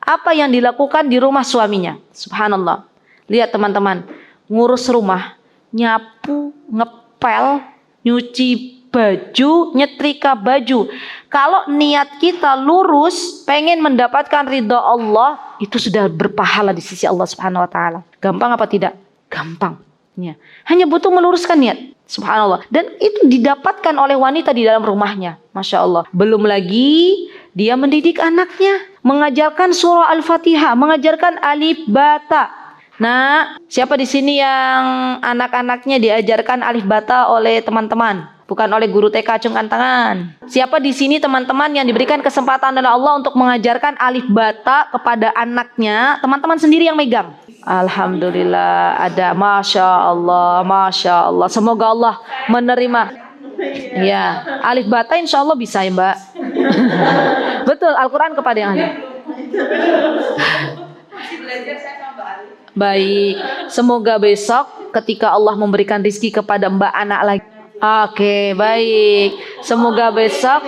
apa yang dilakukan di rumah suaminya. Subhanallah. Lihat teman-teman, ngurus rumah, nyapu, ngepel, nyuci baju, nyetrika baju. Kalau niat kita lurus, pengen mendapatkan ridha Allah, itu sudah berpahala di sisi Allah Subhanahu wa taala. Gampang apa tidak? Gampang. Ya. Hanya butuh meluruskan niat. Subhanallah. Dan itu didapatkan oleh wanita di dalam rumahnya. Masya Allah. Belum lagi dia mendidik anaknya, mengajarkan surah Al-Fatihah, mengajarkan alif bata. Nah, siapa di sini yang anak-anaknya diajarkan alif bata oleh teman-teman? Bukan oleh guru TK, acungkan tangan. Siapa di sini teman-teman yang diberikan kesempatan oleh Allah untuk mengajarkan alif bata kepada anaknya? Teman-teman sendiri yang megang. Alhamdulillah ada. Masya Allah, Masya Allah. Semoga Allah menerima. Ya, alif bata insya Allah bisa ya Mbak. Betul, Al-Quran kepada yang ahli. Baik, semoga besok ketika Allah memberikan rezeki kepada Mbak anak lagi. Oke, baik. Semoga besok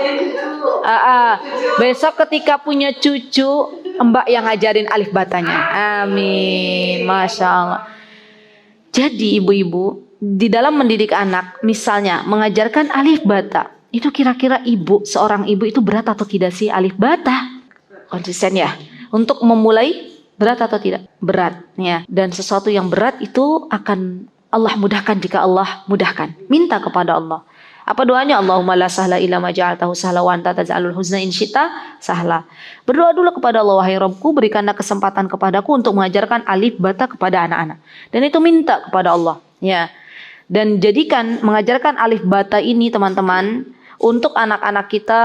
besok ketika punya cucu, Mbak yang ngajarin alif batanya. Amin. Masya Allah. Jadi ibu-ibu, di dalam mendidik anak, misalnya mengajarkan alif bata, itu kira-kira seorang ibu itu berat atau tidak sih alif bata? Konsisten ya. Untuk memulai berat atau tidak? Berat ya. Dan sesuatu yang berat itu akan Allah mudahkan jika Allah mudahkan. Minta kepada Allah. Apa doanya? Allahumma la sahla illa ma ja'altahu sahla wa anta taj'alul huzna in syi'ta sahla. Berdoa dulu kepada Allah, wahai Rabbku, berikanlah kesempatan kepadaku untuk mengajarkan alif bata kepada anak-anak. Dan itu minta kepada Allah, ya. Dan jadikan mengajarkan alif bata ini teman-teman untuk anak-anak kita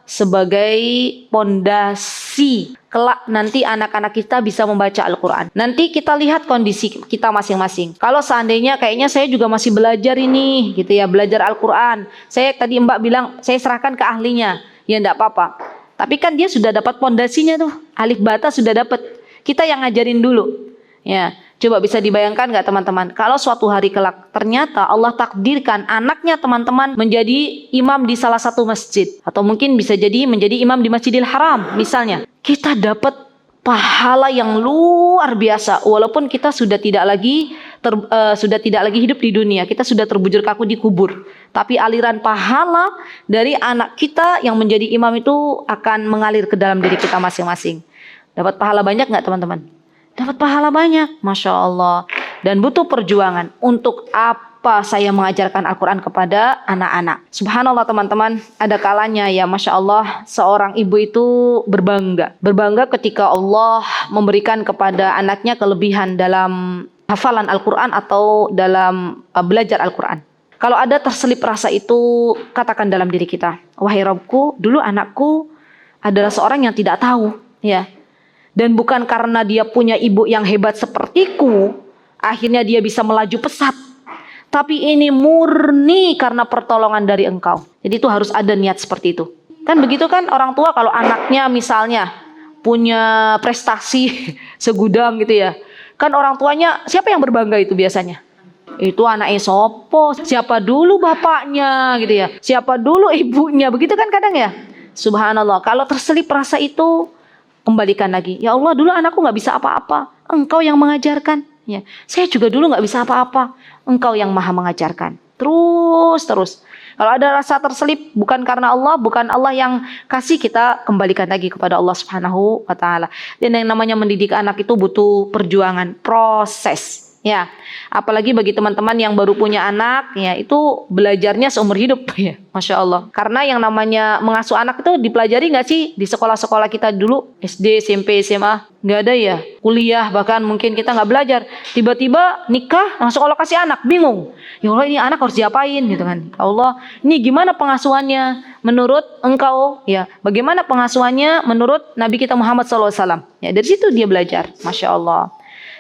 sebagai pondasi. Kelak nanti anak-anak kita bisa membaca Al-Quran. Nanti kita lihat kondisi kita masing-masing. Kalau seandainya kayaknya saya juga masih belajar ini, gitu ya, belajar Al-Quran. Saya tadi Mbak bilang saya serahkan ke ahlinya, ya enggak apa-apa. Tapi kan dia sudah dapat pondasinya tuh, alif bata sudah dapat. Kita yang ngajarin dulu, ya. Coba bisa dibayangkan nggak teman-teman? Kalau suatu hari kelak ternyata Allah takdirkan anaknya teman-teman menjadi imam di salah satu masjid, atau mungkin bisa jadi menjadi imam di Masjidil Haram misalnya, kita dapat pahala yang luar biasa. Walaupun kita sudah tidak lagi sudah tidak lagi hidup di dunia, kita sudah terbujur kaku di kubur. Tapi aliran pahala dari anak kita yang menjadi imam itu akan mengalir ke dalam diri kita masing-masing. Dapat pahala banyak nggak teman-teman? Dapat pahala banyak, Masya Allah. Dan butuh perjuangan. Untuk apa saya mengajarkan Al-Quran kepada anak-anak? Subhanallah teman-teman, ada kalanya ya Masya Allah, seorang ibu itu berbangga. Berbangga ketika Allah memberikan kepada anaknya kelebihan dalam hafalan Al-Quran atau dalam belajar Al-Quran. Kalau ada terselip rasa itu, katakan dalam diri kita, wahai Rabbku, dulu anakku adalah seorang yang tidak tahu, ya. Dan bukan karena dia punya ibu yang hebat sepertiku, akhirnya dia bisa melaju pesat. Tapi ini murni karena pertolongan dari Engkau. Jadi itu harus ada niat seperti itu. Kan begitu kan orang tua kalau anaknya misalnya punya prestasi segudang gitu ya. Kan orang tuanya siapa yang berbangga itu biasanya? Itu anaknya sopo, siapa dulu bapaknya gitu ya. Siapa dulu ibunya, begitu kan kadang ya. Subhanallah, kalau terselip rasa itu, kembalikan lagi. Ya Allah, dulu anakku gak bisa apa-apa, Engkau yang mengajarkan. Ya, saya juga dulu gak bisa apa-apa, Engkau yang maha mengajarkan. Terus. Kalau ada rasa terselip, bukan karena Allah, bukan Allah yang kasih, kita kembalikan lagi kepada Allah Subhanahu wa Ta'ala. Dan yang namanya mendidik anak itu butuh perjuangan, proses. Ya, apalagi bagi teman-teman yang baru punya anak, ya itu belajarnya seumur hidup, ya, Masya Allah. Karena yang namanya mengasuh anak itu dipelajari nggak sih di sekolah-sekolah kita dulu, SD, SMP, SMA, nggak ada ya. Kuliah bahkan mungkin kita nggak belajar. Tiba-tiba nikah, langsung Allah kasih anak, bingung. Ya Allah, ini anak harus diapain gitu kan? Ya Allah, ini gimana pengasuhannya menurut Engkau? Ya, bagaimana pengasuhannya menurut Nabi kita Muhammad SAW? Ya, dari situ dia belajar, Masya Allah.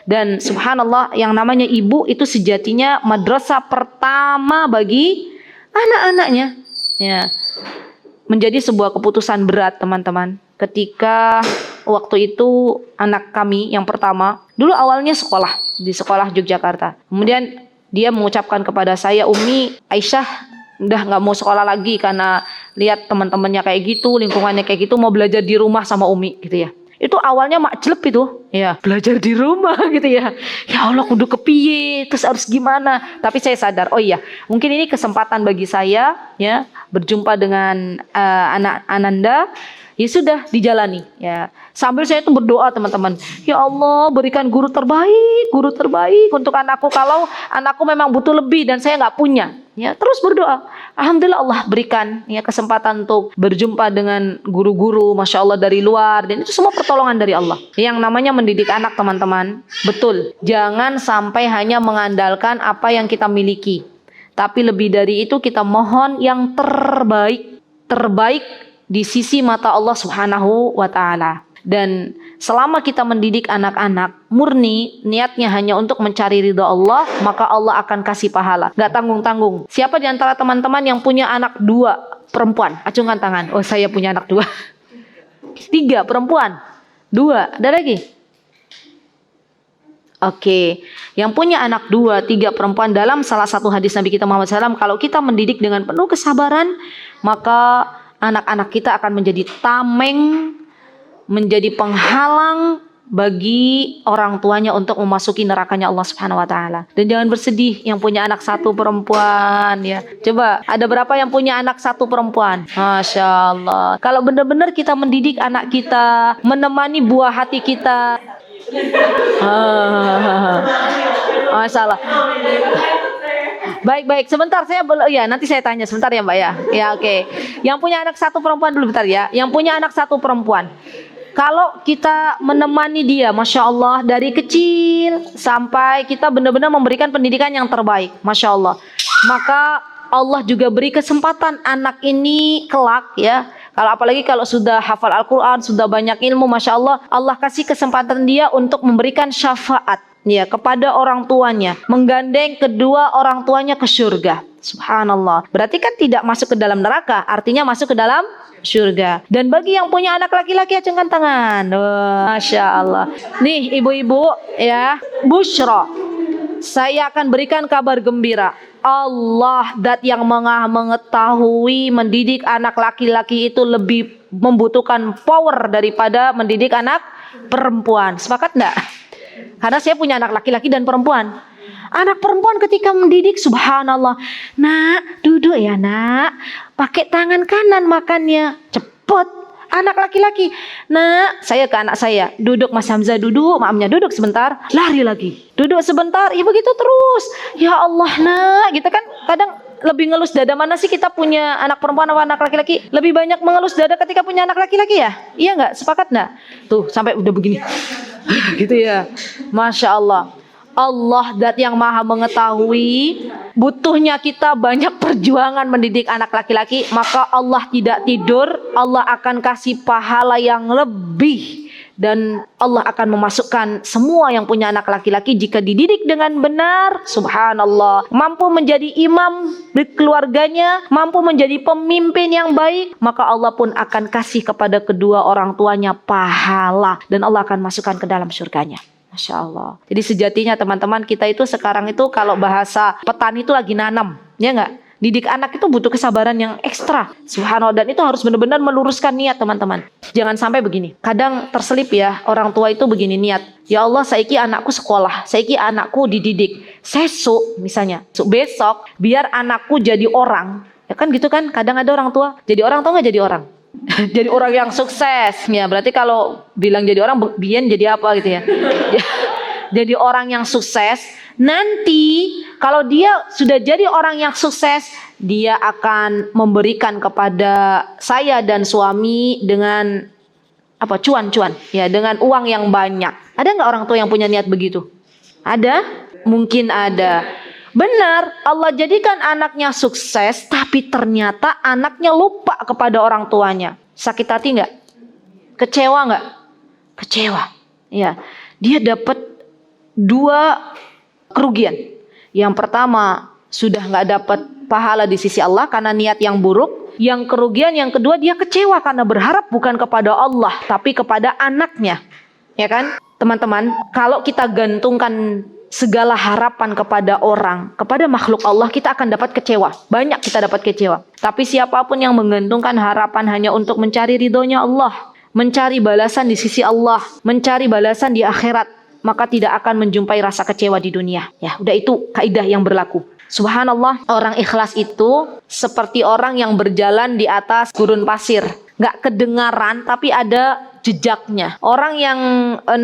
Dan subhanallah, yang namanya ibu itu sejatinya madrasah pertama bagi anak-anaknya. Ya. Menjadi sebuah keputusan berat teman-teman. Ketika waktu itu anak kami yang pertama, dulu awalnya sekolah di sekolah Yogyakarta. Kemudian dia mengucapkan kepada saya, Umi, Aisyah udah nggak mau sekolah lagi karena lihat teman-temannya kayak gitu, lingkungannya kayak gitu, mau belajar di rumah sama Umi gitu ya. Itu awalnya makjelep itu, ya belajar di rumah gitu ya. Ya Allah, kudu kepiye, terus harus gimana? Tapi saya sadar, oh iya, mungkin ini kesempatan bagi saya, ya berjumpa dengan anak Ananda. Ya sudah dijalani, ya. Sambil saya itu berdoa teman-teman. Ya Allah, berikan guru terbaik untuk anakku. Kalau anakku memang butuh lebih dan saya nggak punya, ya terus berdoa. Alhamdulillah Allah berikan ya kesempatan untuk berjumpa dengan guru-guru, Masya Allah dari luar, dan itu semua pertolongan dari Allah. Yang namanya mendidik anak teman-teman, betul. Jangan sampai hanya mengandalkan apa yang kita miliki, tapi lebih dari itu kita mohon yang terbaik di sisi mata Allah Subhanahu wa Ta'ala. Dan selama kita mendidik anak-anak murni niatnya hanya untuk mencari ridha Allah, maka Allah akan kasih pahala, gak tanggung-tanggung. Siapa di antara teman-teman yang punya anak 2 perempuan? Acungkan tangan. Oh, saya punya anak 2. 3 perempuan, 2. Ada lagi? Oke, yang punya anak 2, 3 perempuan, dalam salah satu hadis Nabi kita Muhammad SAW, kalau kita mendidik dengan penuh kesabaran, maka anak-anak kita akan menjadi tameng, menjadi penghalang bagi orang tuanya untuk memasuki nerakanya Allah Subhanahu wa Ta'ala. Dan jangan bersedih yang punya anak 1 perempuan, ya. Coba, ada berapa yang punya anak 1 perempuan? Masya Allah. Kalau benar-benar kita mendidik anak kita, menemani buah hati kita. Masalah. Baik, sebentar saya belum, ya nanti saya tanya sebentar ya Mbak ya. Ya oke. Yang punya anak 1 perempuan dulu bentar ya. Yang punya anak 1 perempuan. Kalau kita menemani dia, Masya Allah, dari kecil sampai kita benar-benar memberikan pendidikan yang terbaik, Masya Allah, maka Allah juga beri kesempatan anak ini kelak ya. Kalau apalagi kalau sudah hafal Al-Quran, sudah banyak ilmu, Masya Allah, Allah kasih kesempatan dia untuk memberikan syafaat ya kepada orang tuanya, menggandeng kedua orang tuanya ke surga. Subhanallah. Berarti kan tidak masuk ke dalam neraka, artinya masuk ke dalam surga. Dan bagi yang punya anak laki-laki, acungkan tangan. Masya Allah. Nih ibu-ibu ya, Bushra, saya akan berikan kabar gembira. Allah, dat yang mengetahui mendidik anak laki-laki itu lebih membutuhkan power daripada mendidik anak perempuan. Sepakat enggak? Karena saya punya anak laki-laki dan perempuan. Anak perempuan ketika mendidik, subhanallah, nak duduk ya nak, pakai tangan kanan makannya, cepet. Anak laki-laki, nak, saya ke anak saya, duduk Mas Hamzah, duduk, maamnya duduk sebentar, lari lagi, duduk sebentar, ya begitu terus. Ya Allah nak, kita kan kadang lebih ngelus dada. Mana sih kita punya anak perempuan atau anak laki-laki? Lebih banyak mengelus dada ketika punya anak laki-laki ya? Iya nggak? Sepakat nggak? Tuh sampai udah begini, gitu ya. Masya Allah. Allah Dat yang maha mengetahui butuhnya kita banyak perjuangan mendidik anak laki-laki, maka Allah tidak tidur. Allah akan kasih pahala yang lebih, dan Allah akan memasukkan semua yang punya anak laki-laki jika dididik dengan benar, subhanallah, mampu menjadi imam di keluarganya, mampu menjadi pemimpin yang baik, maka Allah pun akan kasih kepada kedua orang tuanya pahala, dan Allah akan masukkan ke dalam surganya. Masya Allah. Jadi sejatinya teman-teman, kita itu sekarang itu kalau bahasa petani itu lagi nanam, ya enggak? Didik anak itu butuh kesabaran yang ekstra, subhanallah, dan itu harus benar-benar meluruskan niat teman-teman. Jangan sampai begini, kadang terselip ya, orang tua itu begini niat, ya Allah saiki anakku sekolah, saiki anakku dididik, sesuk misalnya, besok biar anakku jadi orang, ya kan gitu kan, kadang ada orang tua, jadi orang, tau nggak jadi orang? Jadi orang yang sukses, ya berarti kalau bilang jadi orang, biyen jadi apa gitu ya. Jadi orang yang sukses, nanti kalau dia sudah jadi orang yang sukses, dia akan memberikan kepada saya dan suami dengan apa, cuan-cuan, ya, dengan uang yang banyak. Ada nggak orang tua yang punya niat begitu? Ada? Mungkin ada. Benar, Allah jadikan anaknya sukses, tapi ternyata anaknya lupa kepada orang tuanya. Sakit hati nggak? Kecewa nggak? Kecewa. Ya, dia dapat dua kerugian. Yang pertama, sudah nggak dapat pahala di sisi Allah karena niat yang buruk. Yang kerugian yang kedua, dia kecewa karena berharap bukan kepada Allah, tapi kepada anaknya. Ya kan? Teman-teman, kalau kita gantungkan segala harapan kepada orang, kepada makhluk Allah, kita akan dapat kecewa. Banyak kita dapat kecewa. Tapi siapapun yang menggantungkan harapan hanya untuk mencari ridhonya Allah, mencari balasan di sisi Allah, mencari balasan di akhirat, maka tidak akan menjumpai rasa kecewa di dunia. Ya, udah itu kaidah yang berlaku. Subhanallah, orang ikhlas itu seperti orang yang berjalan di atas gurun pasir. Nggak kedengaran, tapi ada jejaknya. Orang yang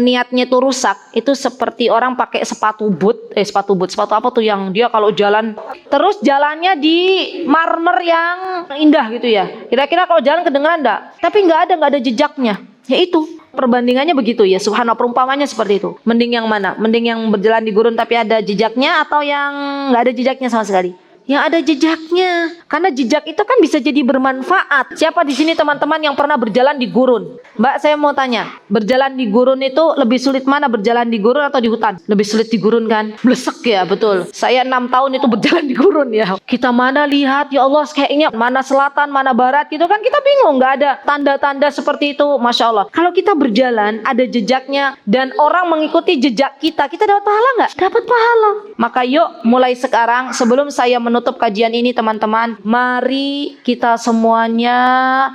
niatnya itu rusak, itu seperti orang pakai sepatu apa tuh yang dia kalau jalan, terus jalannya di marmer yang indah gitu ya. Kira-kira kalau jalan kedengeran enggak? Tapi nggak ada jejaknya. Ya itu, perbandingannya begitu ya. Subhanallah, perumpamannya seperti itu. Mending yang mana? Mending yang berjalan di gurun tapi ada jejaknya, atau yang nggak ada jejaknya sama sekali? Yang ada jejaknya, karena jejak itu kan bisa jadi bermanfaat. Siapa di sini teman-teman yang pernah berjalan di gurun? Mbak, saya mau tanya, berjalan di gurun itu lebih sulit mana, berjalan di gurun atau di hutan? Lebih sulit di gurun kan? Blesek ya, betul. Saya 6 tahun itu berjalan di gurun ya. Kita mana lihat, ya Allah, kayaknya mana selatan, mana barat gitu kan, kita bingung, nggak ada tanda-tanda seperti itu. Masya Allah. Kalau kita berjalan, ada jejaknya, dan orang mengikuti jejak kita, kita dapat pahala nggak? Dapat pahala. Maka yuk, mulai sekarang, sebelum saya menutup kajian ini teman-teman, mari kita semuanya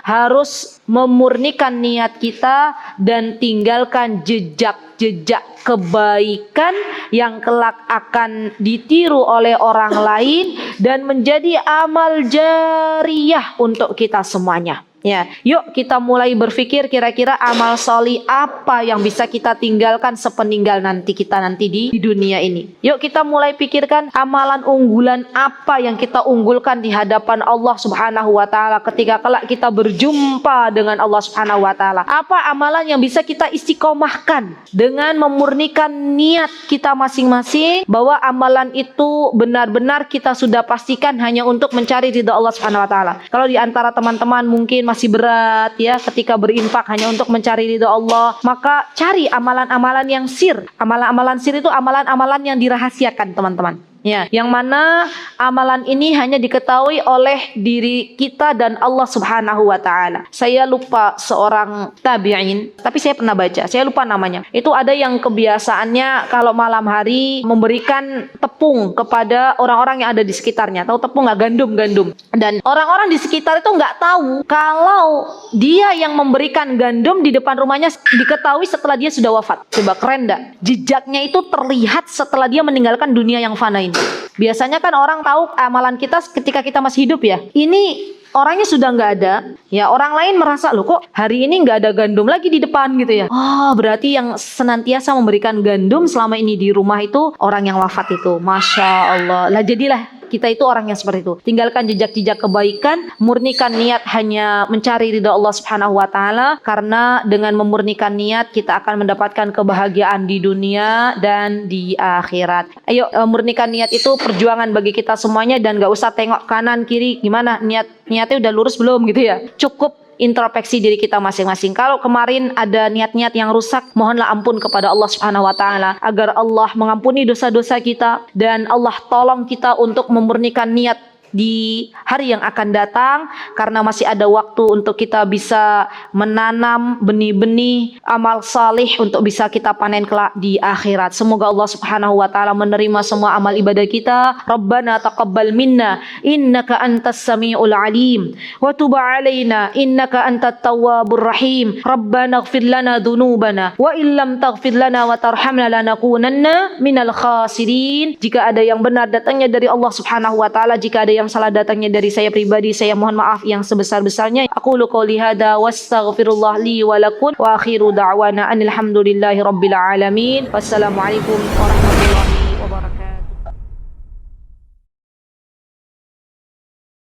harus memurnikan niat kita dan tinggalkan jejak-jejak kebaikan yang kelak akan ditiru oleh orang lain dan menjadi amal jariyah untuk kita semuanya. Ya, yuk kita mulai berpikir kira-kira amal sholih apa yang bisa kita tinggalkan sepeninggal kita nanti di dunia ini. Yuk kita mulai pikirkan amalan unggulan apa yang kita unggulkan di hadapan Allah Subhanahu wa taala ketika kelak kita berjumpa dengan Allah Subhanahu wa taala. Apa amalan yang bisa kita istiqomahkan dengan memurnikan niat kita masing-masing bahwa amalan itu benar-benar kita sudah pastikan hanya untuk mencari ridha Allah Subhanahu wa taala. Kalau di antara teman-teman mungkin masih berat ya ketika berinfak hanya untuk mencari ridha Allah, maka cari amalan-amalan yang sir. Amalan-amalan sir itu amalan-amalan yang dirahasiakan teman-teman. Ya, yang mana amalan ini hanya diketahui oleh diri kita dan Allah Subhanahu wa taala. Saya lupa seorang tabi'in, tapi saya pernah baca, saya lupa namanya. Itu ada yang kebiasaannya kalau malam hari memberikan tepung kepada orang-orang yang ada di sekitarnya. Tahu tepung nggak? Gandum. Dan orang-orang di sekitar itu nggak tahu kalau dia yang memberikan gandum di depan rumahnya diketahui setelah dia sudah wafat. Coba keren nggak? Jejaknya itu terlihat setelah dia meninggalkan dunia yang fana ini. Biasanya kan orang tahu amalan kita ketika kita masih hidup ya. Ini orangnya sudah nggak ada, ya orang lain merasa loh kok hari ini nggak ada gandum lagi di depan gitu ya. Oh berarti yang senantiasa memberikan gandum selama ini di rumah itu orang yang wafat itu. Masya Allah. Lah jadilah kita itu orang yang seperti itu. Tinggalkan jejak-jejak kebaikan, murnikan niat hanya mencari ridha Allah Subhanahu wa taala, karena dengan memurnikan niat kita akan mendapatkan kebahagiaan di dunia dan di akhirat. Ayo murnikan niat itu perjuangan bagi kita semuanya, dan gak usah tengok kanan kiri gimana niatnya udah lurus belum gitu ya. Cukup introspeksi diri kita masing-masing. Kalau kemarin ada niat-niat yang rusak, mohonlah ampun kepada Allah Subhanahu wa taala agar Allah mengampuni dosa-dosa kita dan Allah tolong kita untuk memurnikan niat di hari yang akan datang, karena masih ada waktu untuk kita bisa menanam benih-benih amal salih untuk bisa kita panen kelak di akhirat. Semoga Allah Subhanahu wa taala menerima semua amal ibadah kita. Rabbana taqabbal minna innaka antas samiul alim wa tub alaina innaka antat tawwabur rahim. Rabbana ighfir lana dzunubana wa illam taghfir lana wa tarhamna lanakunanna minal khasirin. Jika ada yang benar datangnya dari Allah Subhanahu wa taala, jika ada yang salah datangnya dari saya pribadi, saya mohon maaf yang sebesar-besarnya. Aqulu qouli hada wastaghfirullah li wa lakum wa akhiru da'wana anil hamdulillahi rabbil alamin. Wassalamualaikum warahmatullahi wabarakatuh.